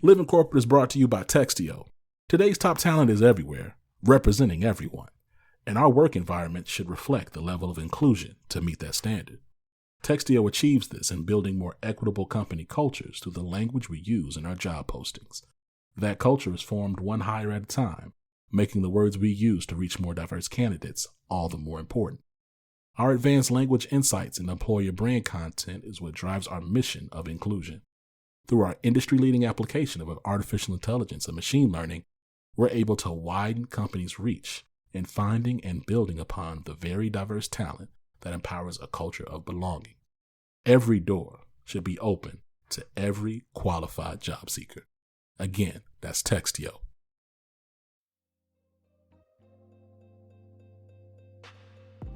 Living Corporate is brought to you by Textio. Today's top talent is everywhere, representing everyone, and our work environment should reflect the level of inclusion to meet that standard. Textio achieves this in building more equitable company cultures through the language we use in our job postings. That culture is formed one hire at a time, making the words we use to reach more diverse candidates all the more important. Our advanced language insights and employer brand content is what drives our mission of inclusion. Through our industry-leading application of artificial intelligence and machine learning, we're able to widen companies' reach in finding and building upon the very diverse talent that empowers a culture of belonging. Every door should be open to every qualified job seeker. Again, that's Textio.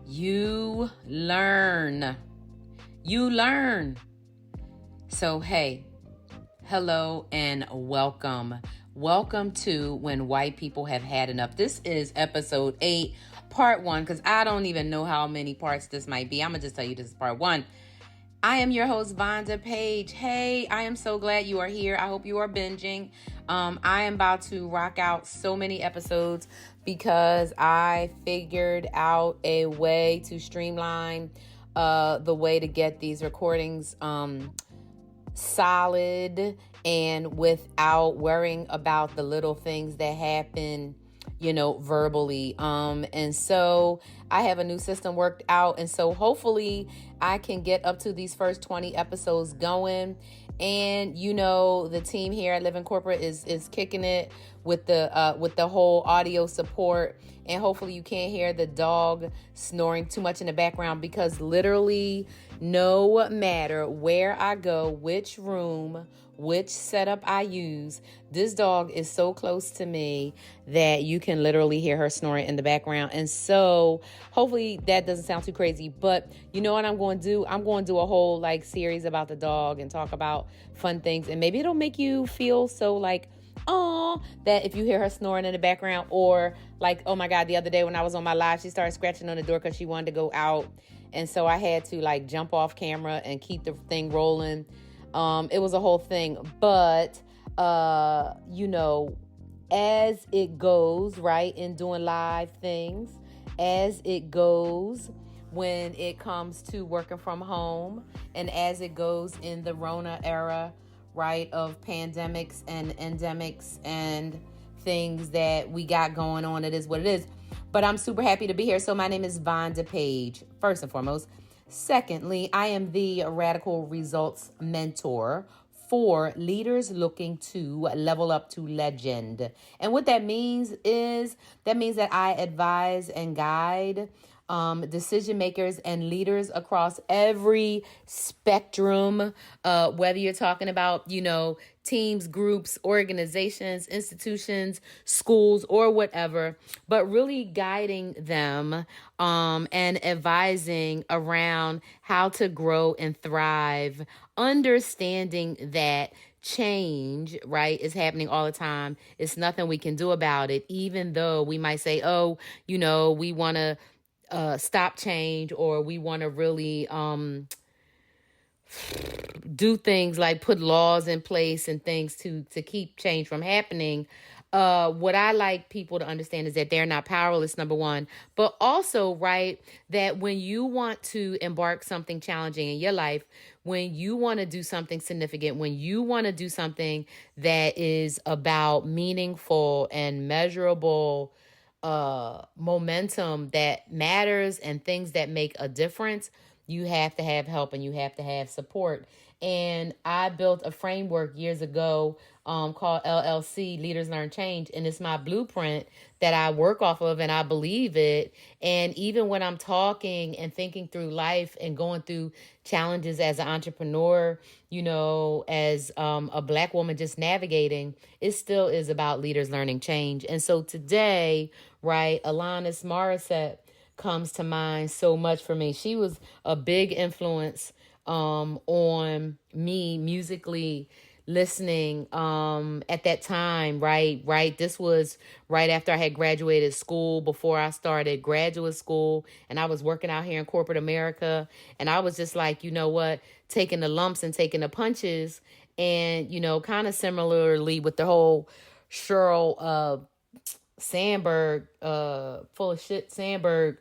You learn. So, hey, hello and welcome. Welcome to When White People Have Had Enough. This is episode 8, part 1, because I don't even know how many parts this might be. I'm going to just tell you this is part 1. I am your host, Vonda Page. Hey, I am so glad you are here. I hope you are binging. I am about to rock out so many episodes because I figured out a way to streamline the way to get these recordings solid and without worrying about the little things that happen, verbally. And so I have a new system worked out. And so hopefully I can get up to these first 20 episodes going. And, the team here at Living Corporate is kicking it with the whole audio support. And hopefully you can't hear the dog snoring too much in the background, because literally no matter where I go, which room, which setup I use, this dog is so close to me that you can literally hear her snoring in the background. And so hopefully that doesn't sound too crazy, but you know what I'm going to do? I'm going to do a whole series about the dog and talk about fun things. And maybe it'll make you feel so that if you hear her snoring in the background, or oh my God, the other day when I was on my live, she started scratching on the door because she wanted to go out. And so I had to jump off camera and keep the thing rolling. It was a whole thing, but, as it goes, right, in doing live things, as it goes when it comes to working from home, and as it goes in the Rona era, right, of pandemics and endemics and things that we got going on, it is what it is. But I'm super happy to be here. So my name is Vonda Page, first and foremost. Secondly, I am the Radical Results Mentor for leaders looking to level up to legend. And what that means is that I advise and guide decision makers and leaders across every spectrum, whether you're talking about, teams, groups, organizations, institutions, schools, or whatever, but really guiding them and advising around how to grow and thrive, understanding that change, right, is happening all the time. It's nothing we can do about it, even though we might say, we want to stop change, or we want to really do things like put laws in place and things to keep change from happening. What I like people to understand is that they're not powerless, number one, but also, right, that when you want to embark something challenging in your life, when you want to do something significant, when you want to do something that is about meaningful and measurable momentum that matters and things that make a difference, you have to have help and you have to have support. And I built a framework years ago called LLC, Leaders Learn Change. And it's my blueprint that I work off of, and I believe it. And even when I'm talking and thinking through life and going through challenges as an entrepreneur, as a Black woman just navigating, it still is about leaders learning change. And so today, right, Alanis Morissette comes to mind so much for me. She was a big influence on me musically, listening at that time, right? This was right after I had graduated school, before I started graduate school, and I was working out here in corporate America, and I was just like, you know what, taking the lumps and taking the punches And, kind of similarly with the whole Cheryl Sandberg, full of shit Sandberg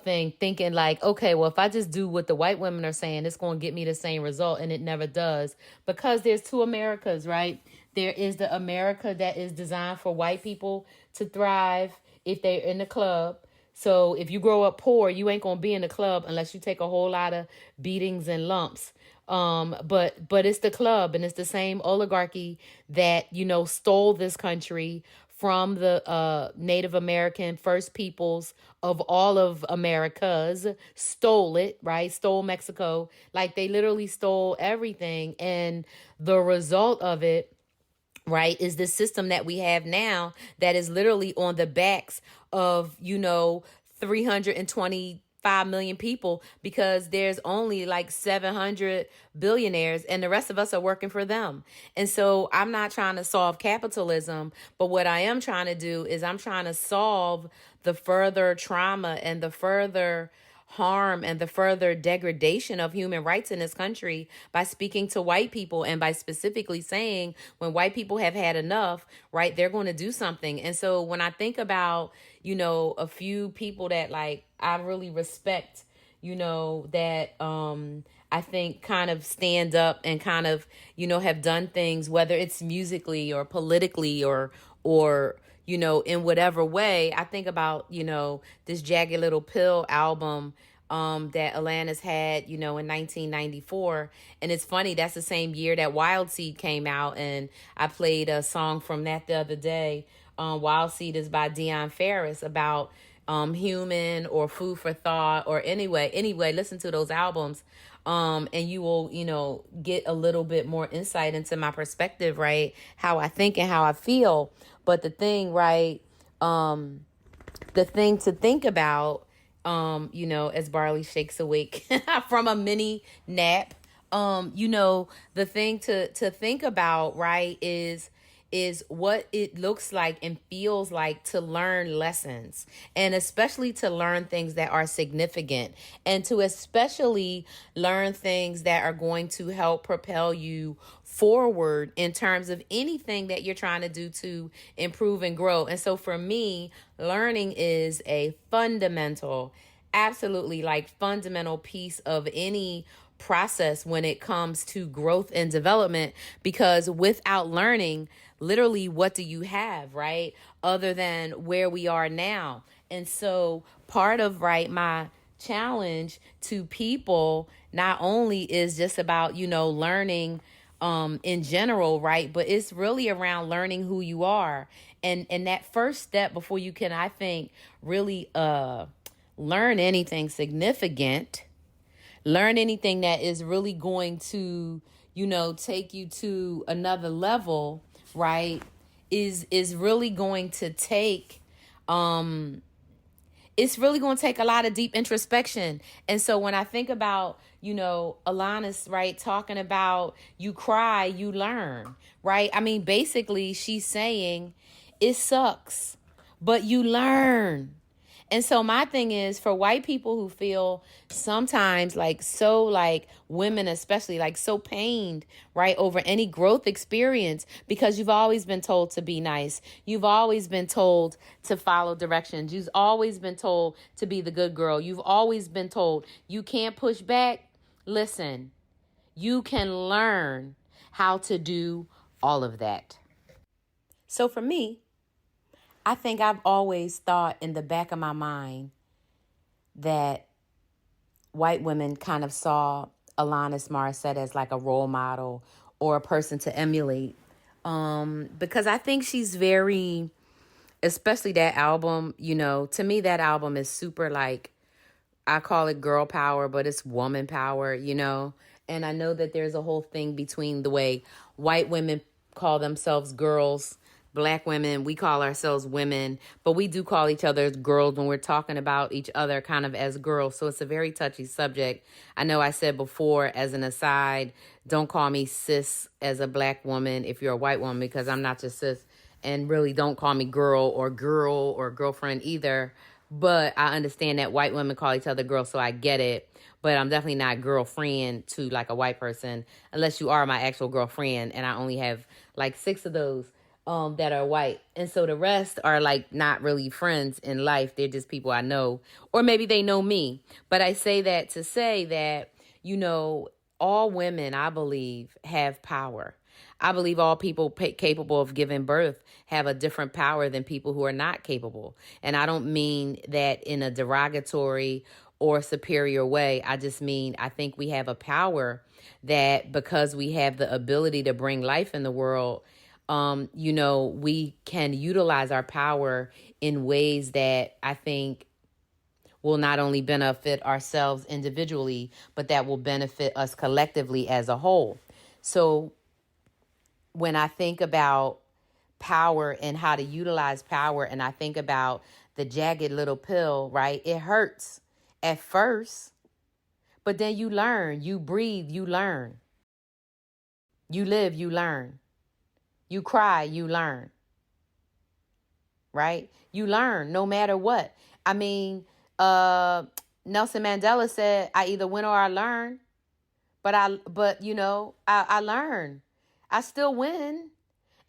thing, thinking like, okay, well, if I just do what the white women are saying, it's going to get me the same result. And it never does, because there's two Americas, right? There is the America that is designed for white people to thrive if they're in the club. So if you grow up poor, you ain't going to be in the club unless you take a whole lot of beatings and lumps. But it's the club, and it's the same oligarchy that, stole this country from the Native American first peoples of all of Americas, stole it, right? Stole Mexico. Like, they literally stole everything. And the result of it, right, is the system that we have now that is literally on the backs of, 325 million people, because there's only like 700 billionaires and the rest of us are working for them. And so I'm not trying to solve capitalism, but what I am trying to do is I'm trying to solve the further trauma and the further harm and the further degradation of human rights in this country by speaking to white people, and by specifically saying when white people have had enough, right, they're going to do something. And so when I think about, a few people that like I really respect, that I think kind of stand up and kind of, have done things, whether it's musically or politically or in whatever way. I think about, this Jagged Little Pill album that Alanis had, in 1994. And it's funny, that's the same year that Wild Seed came out. And I played a song from that the other day. Wild Seed is by Deion Ferris, about Human or Food for Thought, or anyway, listen to those albums. And you will, get a little bit more insight into my perspective, right? How I think and how I feel. But the thing, right, the thing to think about, as Barley shakes awake from a mini nap, the thing to think about, right, is what it looks like and feels like to learn lessons, and especially to learn things that are significant, and to especially learn things that are going to help propel you forward in terms of anything that you're trying to do to improve and grow. And so for me, learning is a fundamental, absolutely like fundamental piece of any process when it comes to growth and development, because without learning, literally, what do you have, right? Other than where we are now. And so part of, right, my challenge to people not only is just about, learning in general, right? But it's really around learning who you are. And that first step before you can, I think, really learn anything significant, learn anything that is really going to, take you to another level, right, is really going to take it's really going to take a lot of deep introspection. And so when I think about, Alanis, right, talking about you cry, you learn, right? I mean, basically she's saying it sucks, but you learn. And so my thing is, for white people who feel sometimes like so, like women especially, like so pained, right, over any growth experience, because you've always been told to be nice. You've always been told to follow directions. You've always been told to be the good girl. You've always been told you can't push back. Listen, you can learn how to do all of that. So for me, I think I've always thought in the back of my mind that white women kind of saw Alanis Morissette as like a role model or a person to emulate. Because I think she's very, especially that album, to me that album is super, like, I call it girl power, but it's woman power, And I know that there's a whole thing between the way white women call themselves girls, Black women, we call ourselves women, but we do call each other girls when we're talking about each other kind of as girls. So it's a very touchy subject. I know I said before, as an aside, don't call me sis as a Black woman if you're a white woman, because I'm not your sis. And really don't call me girl or girlfriend either. But I understand that white women call each other girls, so I get it. But I'm definitely not girlfriend to like a white person, unless you are my actual girlfriend, and I only have like 6 of those that are white. And so the rest are like not really friends in life. They're just people I know, or maybe they know me. But I say that to say that, all women, I believe, have power. I believe all people capable of giving birth have a different power than people who are not capable. And I don't mean that in a derogatory or superior way. I just mean I think we have a power that because we have the ability to bring life in the world, we can utilize our power in ways that I think will not only benefit ourselves individually, but that will benefit us collectively as a whole. So when I think about power and how to utilize power, and I think about the jagged little pill, right? It hurts at first, but then you learn, you breathe, you learn. You live, you learn. You cry, you learn. Right? You learn no matter what. I mean, Nelson Mandela said, I either win or I learn. But I learn. I still win.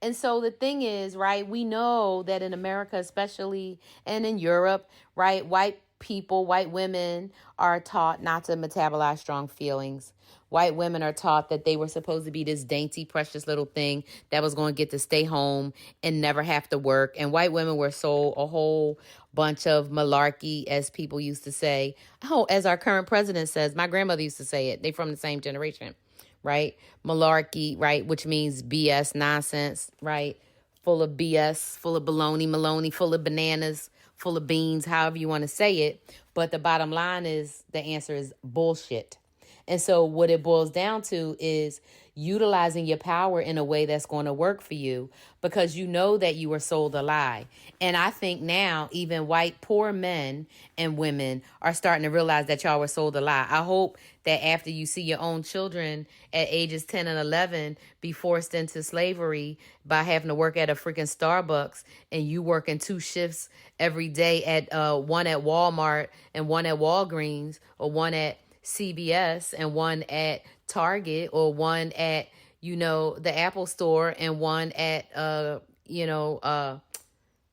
And so the thing is, right, we know that in America especially, and in Europe, right, white people, white women are taught not to metabolize strong feelings. White women are taught that they were supposed to be this dainty, precious little thing that was going to get to stay home and never have to work. And white women were sold a whole bunch of malarkey, as people used to say. Oh, as our current president says, my grandmother used to say it. They from the same generation, right? Malarkey, right? Which means BS, nonsense, right? Full of BS, full of baloney, maloney, full of bananas, full of beans, however you want to say it. But the bottom line is the answer is bullshit. And so what it boils down to is utilizing your power in a way that's going to work for you, because you know that you were sold a lie. And I think now even white poor men and women are starting to realize that y'all were sold a lie. I hope that after you see your own children at ages 10 and 11 be forced into slavery by having to work at a freaking Starbucks, and you working 2 shifts every day at one at Walmart and one at Walgreens, or one at CVS and one at Target, or one at, the Apple store, and one at,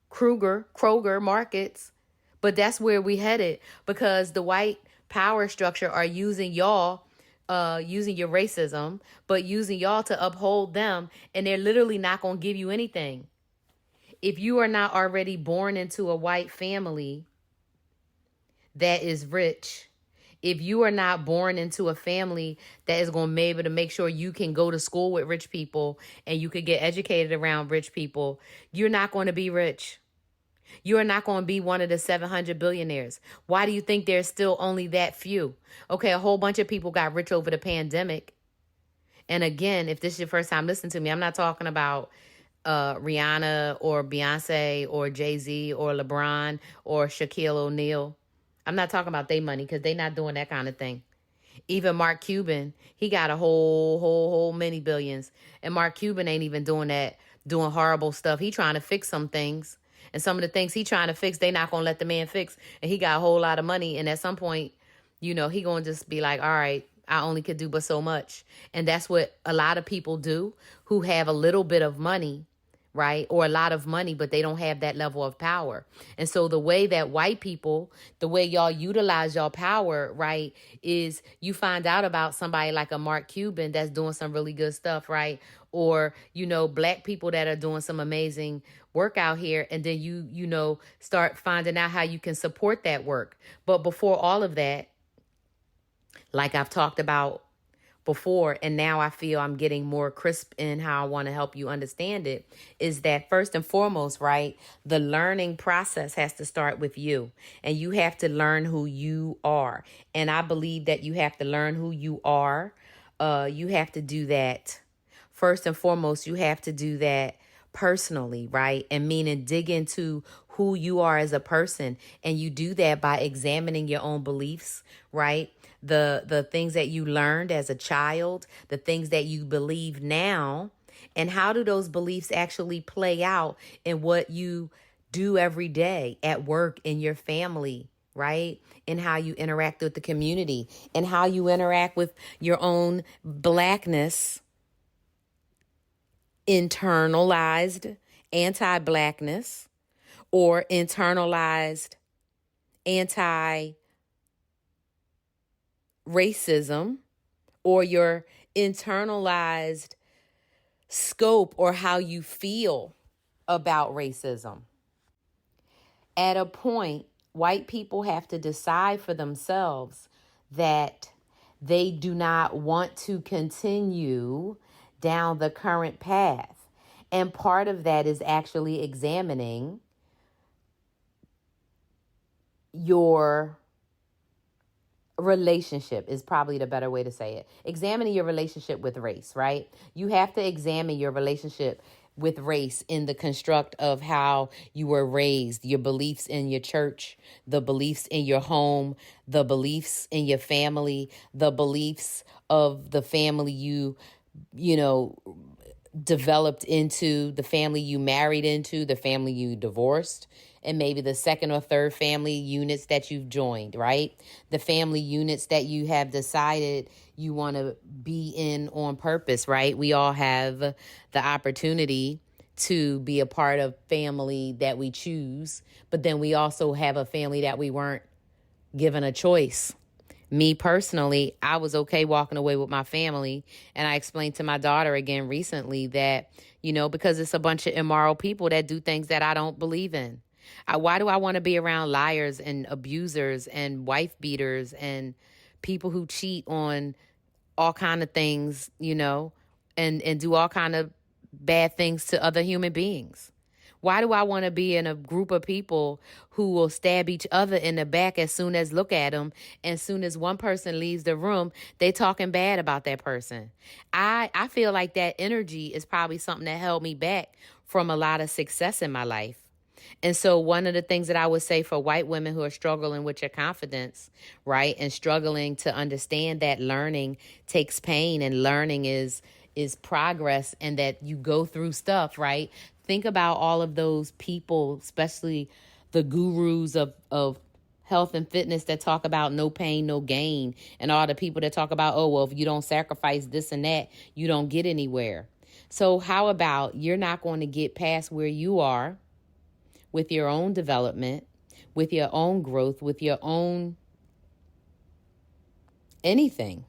Kroger markets. But that's where we headed, because the white power structure are using y'all, using your racism, but using y'all to uphold them. And they're literally not going to give you anything. If you are not already born into a white family that is rich, if you are not born into a family that is going to be able to make sure you can go to school with rich people and you could get educated around rich people, you're not going to be rich. You're not going to be one of the 700 billionaires. Why do you think there's still only that few? Okay, a whole bunch of people got rich over the pandemic. And again, if this is your first time listening to me, I'm not talking about Rihanna or Beyonce or Jay-Z or LeBron or Shaquille O'Neal. I'm not talking about their money, because they not doing that kind of thing. Even Mark Cuban, he got a whole many billions. And Mark Cuban ain't even doing that, doing horrible stuff. He trying to fix some things. And some of the things he trying to fix, they not going to let the man fix. And he got a whole lot of money. And at some point, he going to just be like, all right, I only could do but so much. And that's what a lot of people do who have a little bit of money, right? Or a lot of money, but they don't have that level of power. And so the way that white people, the way y'all utilize y'all power, right, is you find out about somebody like a Mark Cuban that's doing some really good stuff, right? Or, black people that are doing some amazing work out here. And then you start finding out how you can support that work. But before all of that, like I've talked about before, and now I feel I'm getting more crisp in how I want to help you understand it, is that first and foremost, right, the learning process has to start with you, and you have to learn who you are. And I believe that you have to learn who you are. You have to do that. First and foremost, you have to do that personally, right? And meaning dig into who you are as a person. And you do that by examining your own beliefs, right? The things that you learned as a child, the things that you believe now, and how do those beliefs actually play out in what you do every day at work, in your family, right? And how you interact with the community and how you interact with your own blackness, internalized anti-blackness or internalized anti-racism, or your internalized scope or how you feel about racism. At a point, white people have to decide for themselves that they do not want to continue down the current path. And part of that is actually examining your relationship, is probably the better way to say it. Examining your relationship with race, right? You have to examine your relationship with race in the construct of how you were raised, your beliefs in your church, the beliefs in your home, the beliefs in your family, the beliefs of the family you know, developed into, the family you married into, the family you divorced, and maybe the second or third family units that you've joined, right? The family units that you have decided you want to be in on purpose, right? We all have the opportunity to be a part of family that we choose, but then we also have a family that we weren't given a choice. Me personally, I was okay walking away with my family. And I explained to my daughter again recently that, because it's a bunch of immoral people that do things that I don't believe in. Why do I want to be around liars and abusers and wife beaters and people who cheat on all kind of things, and do all kind of bad things to other human beings? Why do I want to be in a group of people who will stab each other in the back as soon as look at them? And as soon as one person leaves the room, they talking bad about that person. I feel like that energy is probably something that held me back from a lot of success in my life. And so one of the things that I would say for white women who are struggling with your confidence, right, and struggling to understand that learning takes pain and learning is progress, and that you go through stuff, right? Think about all of those people, especially the gurus of health and fitness that talk about no pain, no gain, and all the people that talk about, oh, well, if you don't sacrifice this and that, you don't get anywhere. So how about you're not going to get past where you are with your own development, with your own growth, with your own anything,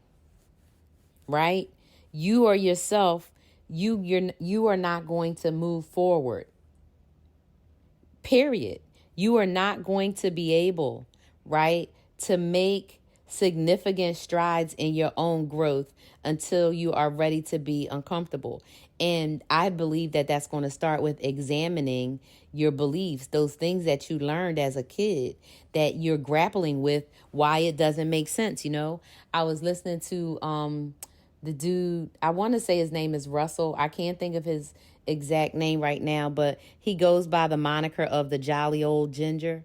right? You are yourself. You are not going to move forward. Period. You are not going to be able, right, to make significant strides in your own growth until you are ready to be uncomfortable. And I believe that that's going to start with examining your beliefs, those things that you learned as a kid that you're grappling with, why it doesn't make sense. I was listening to the dude, I want to say his name is Russell. I can't think of his exact name right now, but he goes by the moniker of the Jolly Old Ginger,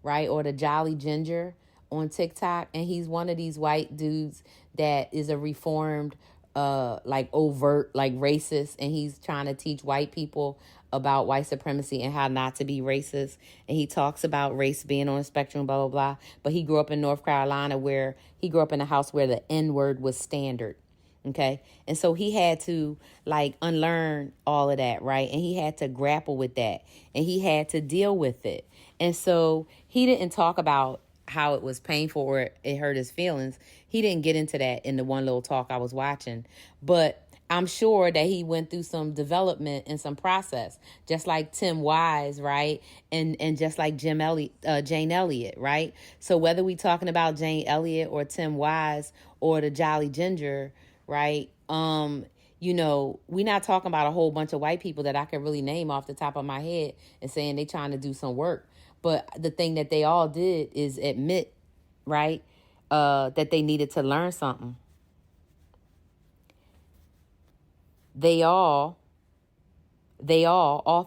right? Or the Jolly Ginger on TikTok. And he's one of these white dudes that is a reformed, like overt, like racist. And he's trying to teach white people about white supremacy and how not to be racist. And he talks about race being on a spectrum, blah, blah, blah. But he grew up in North Carolina, where he grew up in a house where the N-word was standard. Okay. And so he had to unlearn all of that. Right. And he had to grapple with that, and he had to deal with it. And so he didn't talk about how it was painful or it hurt his feelings. He didn't get into that in the one little talk I was watching, but I'm sure that he went through some development and some process, just like Tim Wise, right? And just like Jane Elliott, right? So whether we talking about Jane Elliott or Tim Wise or the Jolly Ginger, right? We're not talking about a whole bunch of white people that I can really name off the top of my head and saying they trying to do some work. But the thing that they all did is admit, right, that they needed to learn something. All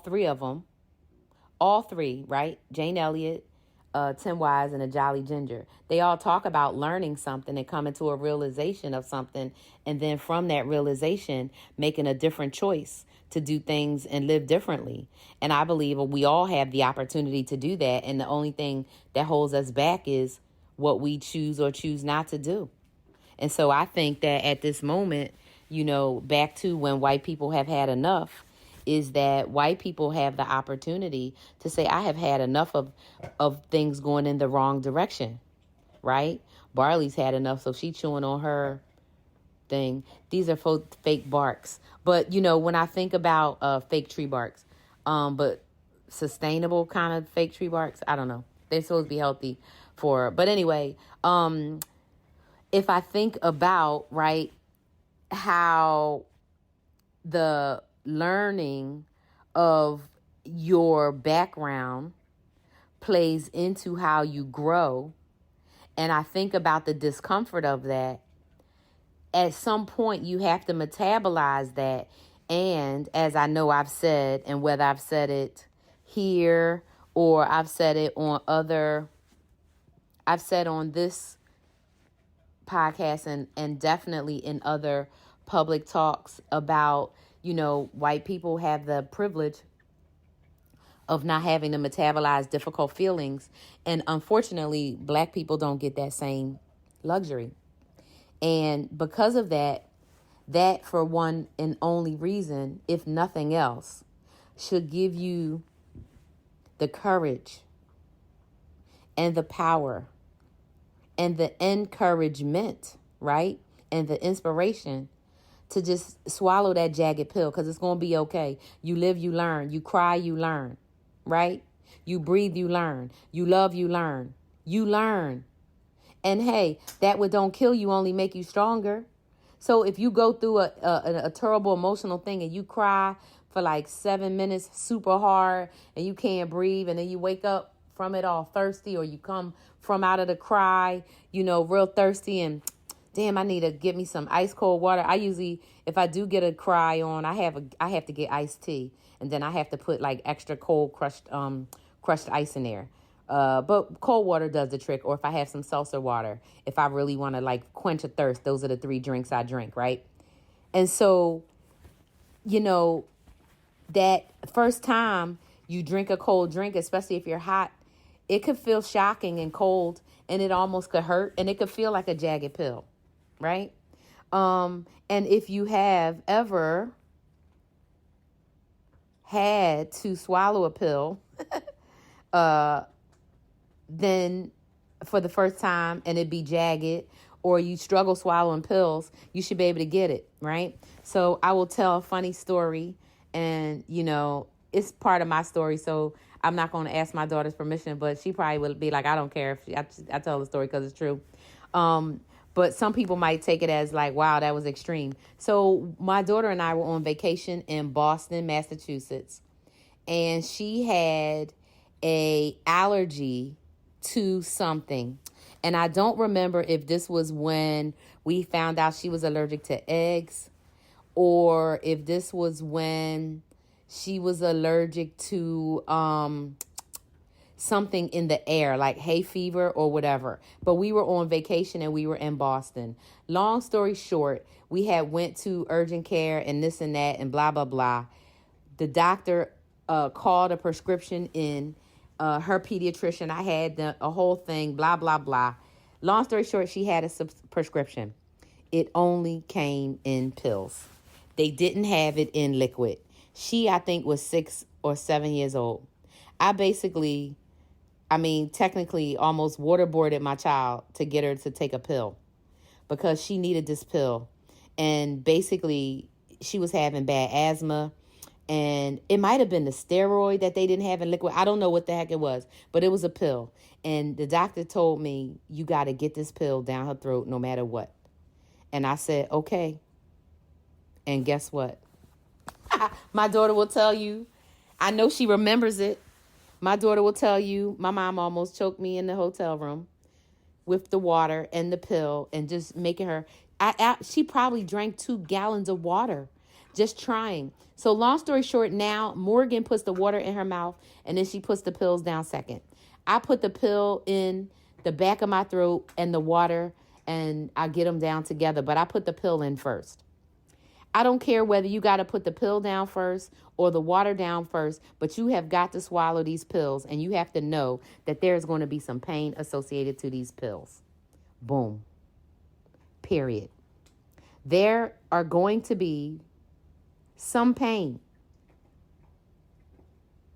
three of them, right? Jane Elliott, Tim Wise and a Jolly Ginger. They all talk about learning something and coming to a realization of something, and then from that realization, making a different choice to do things and live differently. And I believe we all have the opportunity to do that. And the only thing that holds us back is what we choose or choose not to do. And so I think that at this moment, back to when white people have had enough, is that white people have the opportunity to say, I have had enough of things going in the wrong direction, right? Barley's had enough, so she chewing on her thing. These are fake barks. But, when I think about fake tree barks, but sustainable kind of fake tree barks, I don't know. They're supposed to be healthy but anyway, if I think about, right, how the learning of your background plays into how you grow, and I think about the discomfort of that, at some point you have to metabolize that. And as I know I've said, and whether I've said it here or I've said it on this podcast and definitely in other public talks about, white people have the privilege of not having to metabolize difficult feelings. And unfortunately, Black people don't get that same luxury. And because of that for one and only reason, if nothing else, should give you the courage and the power and the encouragement, right? And the inspiration to just swallow that jagged pill, because it's going to be okay. You live, you learn. You cry, you learn, right? You breathe, you learn. You love, you learn. You learn. And hey, that what don't kill you only make you stronger. So if you go through a terrible emotional thing and you cry for like 7 minutes super hard and you can't breathe, and then you wake up from it all thirsty, or you come from out of the cry, real thirsty, and damn, I need to get me some ice cold water. I usually, if I do get a cry on, I have to get iced tea, and then I have to put like extra cold crushed ice in there. But cold water does the trick. Or if I have some seltzer water, if I really want to like quench a thirst, those are the 3 drinks I drink, right? And so, that first time you drink a cold drink, especially if you're hot, it could feel shocking and cold, and it almost could hurt, and it could feel like a jagged pill, right? And if you have ever had to swallow a pill, then for the first time, and it be jagged, or you struggle swallowing pills, you should be able to get it, right? So I will tell a funny story, and, it's part of my story, so I'm not going to ask my daughter's permission, but she probably would be like, I don't care if I tell the story because it's true. But some people might take it as like, wow, that was extreme. So my daughter and I were on vacation in Boston, Massachusetts, and she had a allergy to something. And I don't remember if this was when we found out she was allergic to eggs, or if this was when she was allergic to something in the air, like hay fever or whatever. But we were on vacation and we were in Boston. Long story short, we had went to urgent care and this and that and blah, blah, blah. The doctor called a prescription in, her pediatrician. I had a whole thing, blah, blah, blah. Long story short, she had a prescription. It only came in pills. They didn't have it in liquid. She, I think, was 6 or 7 years old. Technically almost waterboarded my child to get her to take a pill because she needed this pill. And basically, she was having bad asthma. And it might have been the steroid that they didn't have in liquid. I don't know what the heck it was, but it was a pill. And the doctor told me, you got to get this pill down her throat no matter what. And I said, okay. And guess what? My daughter will tell you, I know she remembers it. My daughter will tell you, my mom almost choked me in the hotel room with the water and the pill and just making her, she probably drank 2 gallons of water just trying. So long story short, now Morgan puts the water in her mouth and then she puts the pills down second. I put the pill in the back of my throat and the water, and I get them down together. But I put the pill in first. I don't care whether you got to put the pill down first or the water down first, but you have got to swallow these pills, and you have to know that there's going to be some pain associated to these pills. Boom. Period. There are going to be some pain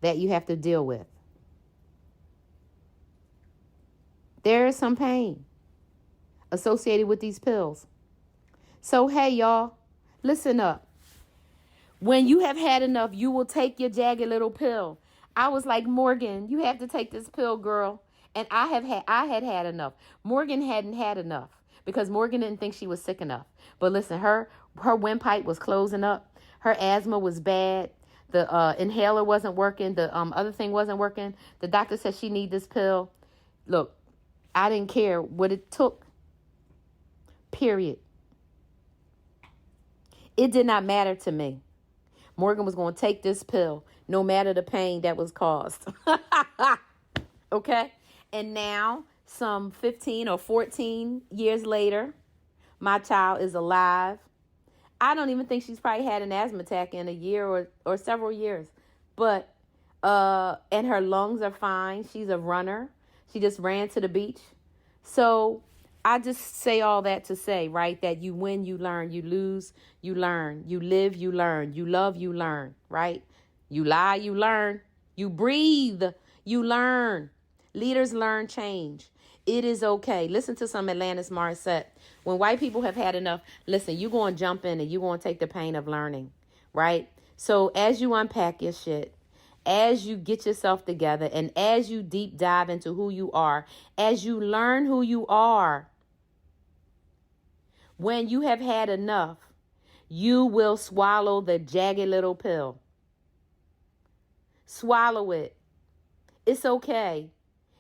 that you have to deal with. There is some pain associated with these pills. So, hey, y'all, listen up. When you have had enough, you will take your jagged little pill. I was like, Morgan, you have to take this pill, girl. And I had enough. Morgan hadn't had enough because Morgan didn't think she was sick enough. But listen, her windpipe was closing up. Her asthma was bad. The inhaler wasn't working. The other thing wasn't working. The doctor said she need this pill. Look, I didn't care what it took. Period. It did not matter to me. Morgan was going to take this pill, no matter the pain that was caused. Okay? And now, some 15 or 14 years later, my child is alive. I don't even think she's probably had an asthma attack in a year or several years. But, and her lungs are fine. She's a runner. She just ran to the beach. So I just say all that to say, right, that you win, you learn, you lose, you learn, you live, you learn, you love, you learn, right? You lie, you learn, you breathe, you learn. Leaders learn change. It is okay. Listen to some Alanis Morissette. When white people have had enough, listen, you're going to jump in and you're going to take the pain of learning, right? So as you unpack your shit, as you get yourself together, and as you deep dive into who you are, as you learn who you are, when you have had enough, you will swallow the jagged little pill. Swallow it. It's okay.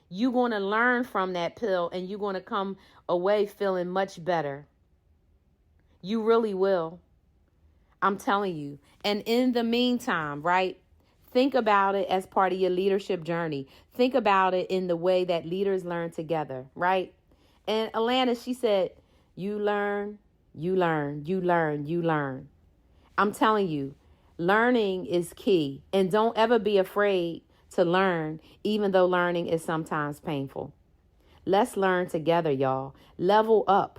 You're going to learn from that pill, and you're going to come away feeling much better. You really will. I'm telling you. And in the meantime, right? Think about it as part of your leadership journey. Think about it in the way that leaders learn together, right? And Alana, she said, you learn, you learn, you learn, you learn. I'm telling you, learning is key. And don't ever be afraid to learn, even though learning is sometimes painful. Let's learn together, y'all. Level up.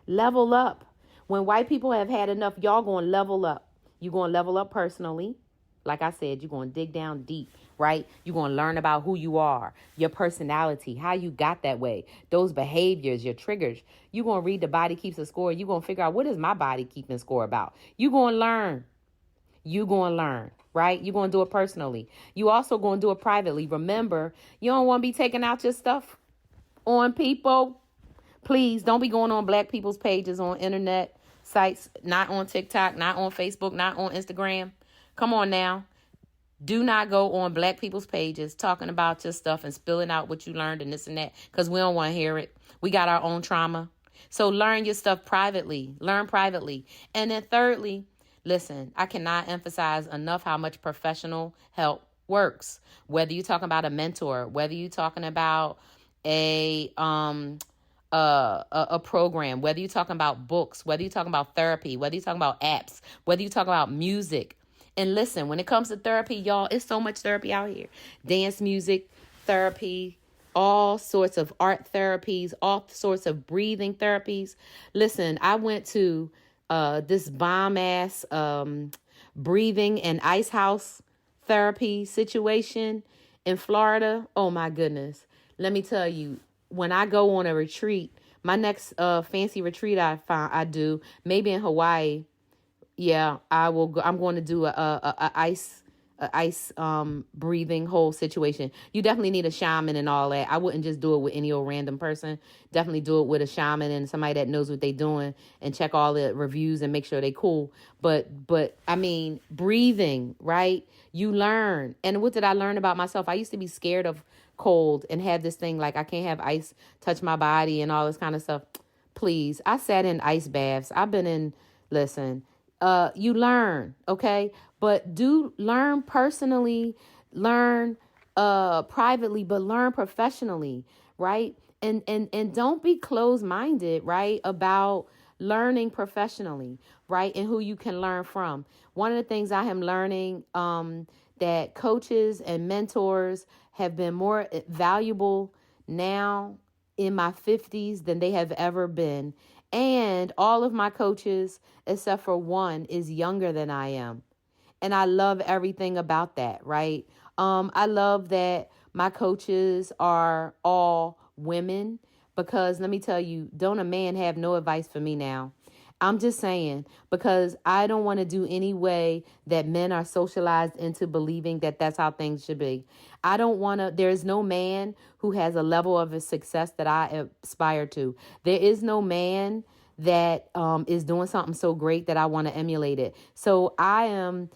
Level up. When white people have had enough, y'all going to level up. You're going to level up personally. Like I said, you're going to dig down deep, right? You're going to learn about who you are, your personality, how you got that way, those behaviors, your triggers. You're going to read The Body Keeps a Score. You're going to figure out, what is my body keeping score about? You're going to learn. You're going to learn, right? You're going to do it personally. You also going to do it privately. Remember, you don't want to be taking out your stuff on people. Please don't be going on black people's pages on internet sites, not on TikTok, not on Facebook, not on Instagram. Come on now. Do not go on black people's pages talking about your stuff and spilling out what you learned and this and that, because we don't want to hear it. We got our own trauma. So learn your stuff privately. Learn privately. And then thirdly, listen, I cannot emphasize enough how much professional help works. Whether you're talking about a mentor, whether you're talking about a program, whether you're talking about books, whether you're talking about therapy, whether you're talking about apps, whether you're talking about music. And listen, when it comes to therapy, y'all, it's so much therapy out here. Dance music, therapy, all sorts of art therapies, all sorts of breathing therapies. Listen, I went to this bomb-ass breathing and ice house therapy situation in Florida. Oh, my goodness. Let me tell you, when I go on a retreat, my next fancy retreat I do, maybe in Hawaii, yeah, I will go. I'm going to do a ice breathing whole situation. You definitely need a shaman and all that. I wouldn't just do it with any old random person. Definitely do it with a shaman and somebody that knows what they're doing, and check all the reviews and make sure they cool. But I mean, breathing, right? You learn. And what did I learn about myself? I used to be scared of cold and have this thing like I can't have ice touch my body and all this kind of stuff. Please, I sat in ice baths. I've been in, listen, you learn, okay? But do learn personally, learn privately, but learn professionally, right? And don't be closed-minded, right, about learning professionally, right, and who you can learn from. One of the things I am learning, that coaches and mentors have been more valuable now in my 50s than they have ever been. And all of my coaches, except for one, is younger than I am. And I love everything about that, right? I love that my coaches are all women, because let me tell you, don't a man have no advice for me now. I'm just saying, because I don't want to do any way that men are socialized into believing that that's how things should be. I don't want to, there's no man who has a level of success that I aspire to. There is no man that is doing something so great that I want to emulate it. So I am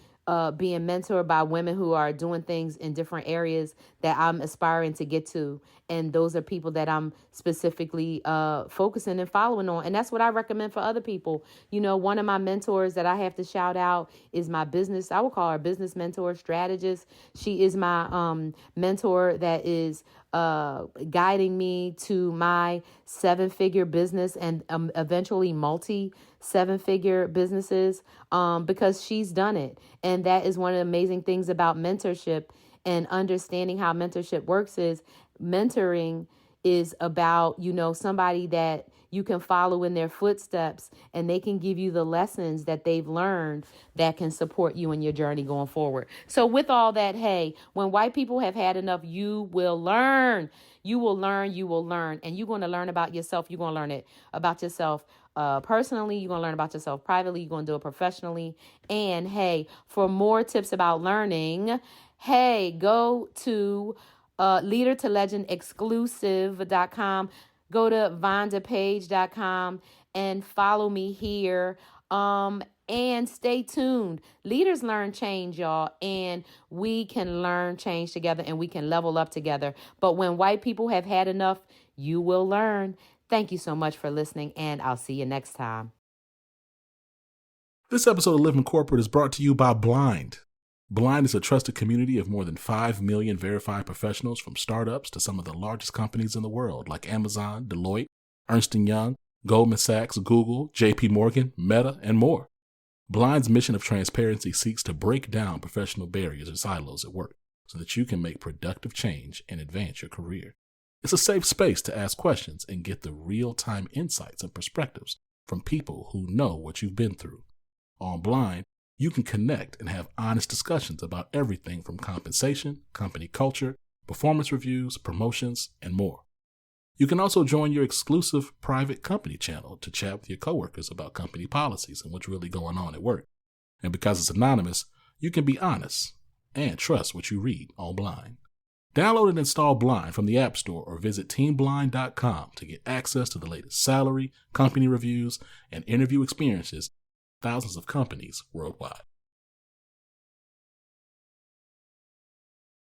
being mentored by women who are doing things in different areas that I'm aspiring to get to. And those are people that I'm specifically focusing and following on. And that's what I recommend for other people. You know, one of my mentors that I have to shout out is my business. I would call her business mentor strategist. She is my mentor that is guiding me to my 7-figure business and eventually multi-7-figure businesses, because she's done it. And that is one of the amazing things about mentorship and understanding how mentorship works is mentoring is about, you know, somebody that you can follow in their footsteps, and they can give you the lessons that they've learned that can support you in your journey going forward. So with all that, hey, when white people have had enough, you will learn. You will learn, you will learn. And you're going to learn about yourself. You're going to learn it about yourself personally. You're going to learn about yourself privately. You're going to do it professionally. And hey, for more tips about learning, hey, go to Leader to Legend exclusive.com. Go to vondapage.com and follow me here. And stay tuned. Leaders learn change, y'all, and we can learn change together, and we can level up together. But when white people have had enough, you will learn. Thank you so much for listening, and I'll see you next time. This episode of Living Corporate is brought to you by Blind. Blind is a trusted community of more than 5 million verified professionals, from startups to some of the largest companies in the world like Amazon, Deloitte, Ernst & Young, Goldman Sachs, Google, JP Morgan, Meta, and more. Blind's mission of transparency seeks to break down professional barriers and silos at work so that you can make productive change and advance your career. It's a safe space to ask questions and get the real-time insights and perspectives from people who know what you've been through. On Blind, you can connect and have honest discussions about everything from compensation, company culture, performance reviews, promotions, and more. You can also join your exclusive private company channel to chat with your coworkers about company policies and what's really going on at work. And because it's anonymous, you can be honest and trust what you read on Blind. Download and install Blind from the App Store or visit teamblind.com to get access to the latest salary, company reviews, and interview experiences thousands of companies worldwide.